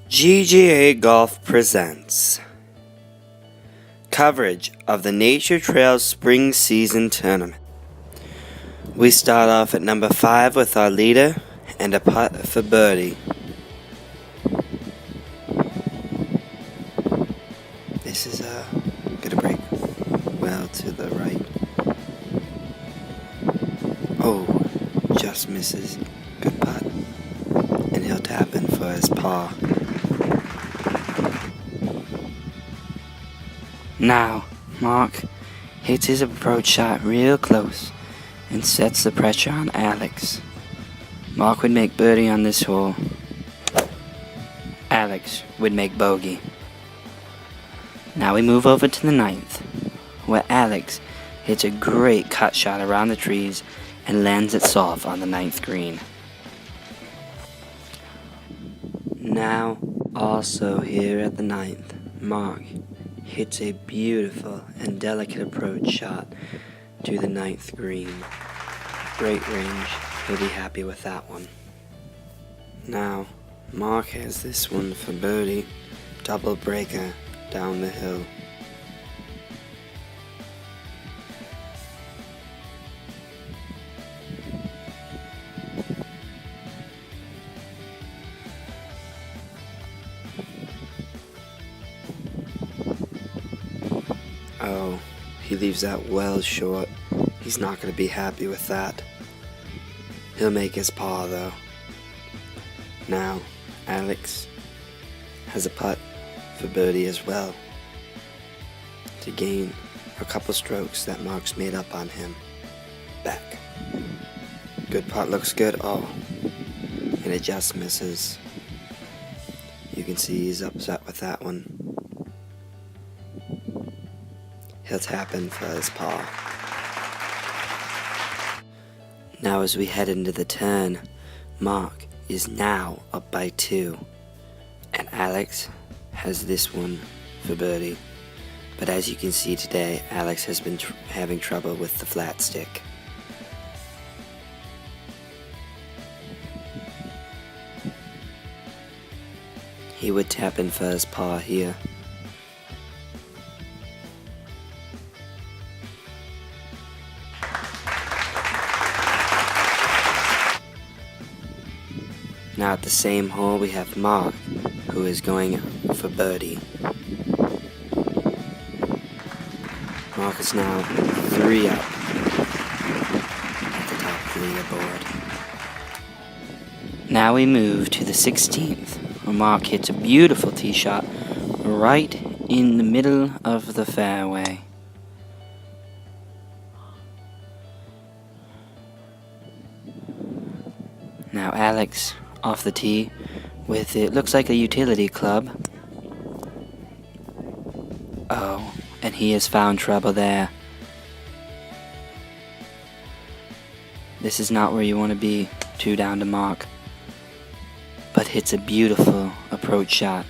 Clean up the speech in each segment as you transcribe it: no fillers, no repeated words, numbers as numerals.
GGA Golf presents coverage of the Nature Trails Spring Season Tournament. We start off at number 5 with our leader and a putt for birdie. This is gonna break well to the right. Oh, just misses. Good putt. And he'll tap in for his par. Now, Mark hits his approach shot real close and sets the pressure on Alex. Mark would make birdie on this hole. Alex would make bogey. Now we move over to the 9th, where Alex hits a great cut shot around the trees and lands it soft on the 9th green. Now, also here at the 9th, Mark hits a beautiful and delicate approach shot to the 9th green. Great range, he'll be happy with that one. Now, Mark has this one for birdie, double breaker down the hill. Oh, he leaves that well short. He's not going to be happy with that. He'll make his par though. Now, Alex has a putt for birdie as well, to gain a couple strokes that Mark's made up on him. Back. Good putt, looks good. Oh, and it just misses. You can see he's upset with that one. He'll tap in for his par. Now as we head into the turn, Mark is now up by 2, and Alex has this one for birdie. But as you can see today, Alex has been having trouble with the flat stick. He would tap in for his par here. Now at the same hole we have Mark, who is going for birdie. Mark is now 3 up at the top of the leaderboard. Now we move to the 16th, where Mark hits a beautiful tee shot right in the middle of the fairway. Now Alex off the tee with it looks like a utility club. Oh, and he has found trouble there. This is not where you want to be, 2 down to Mark, but hits a beautiful approach shot.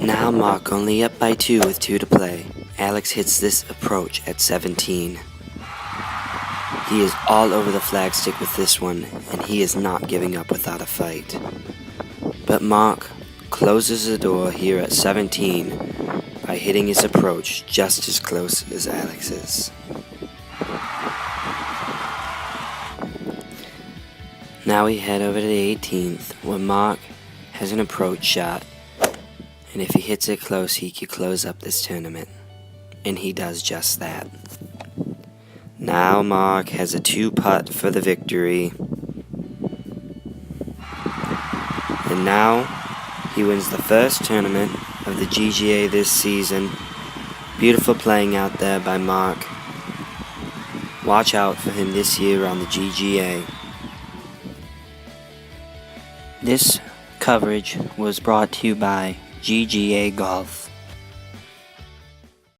Now Mark only up by 2 with 2 to play. Alex hits this approach at 17. He is all over the flagstick with this one, and he is not giving up without a fight. But Mark closes the door here at 17 by hitting his approach just as close as Alex's. Now we head over to the 18th, where Mark has an approach shot, and if he hits it close, he could close up this tournament. And he does just that. Now Mark has a 2 putt for the victory. And now he wins the first tournament of the GGA this season. Beautiful playing out there by Mark. Watch out for him this year on the GGA. This coverage was brought to you by GGA Golf.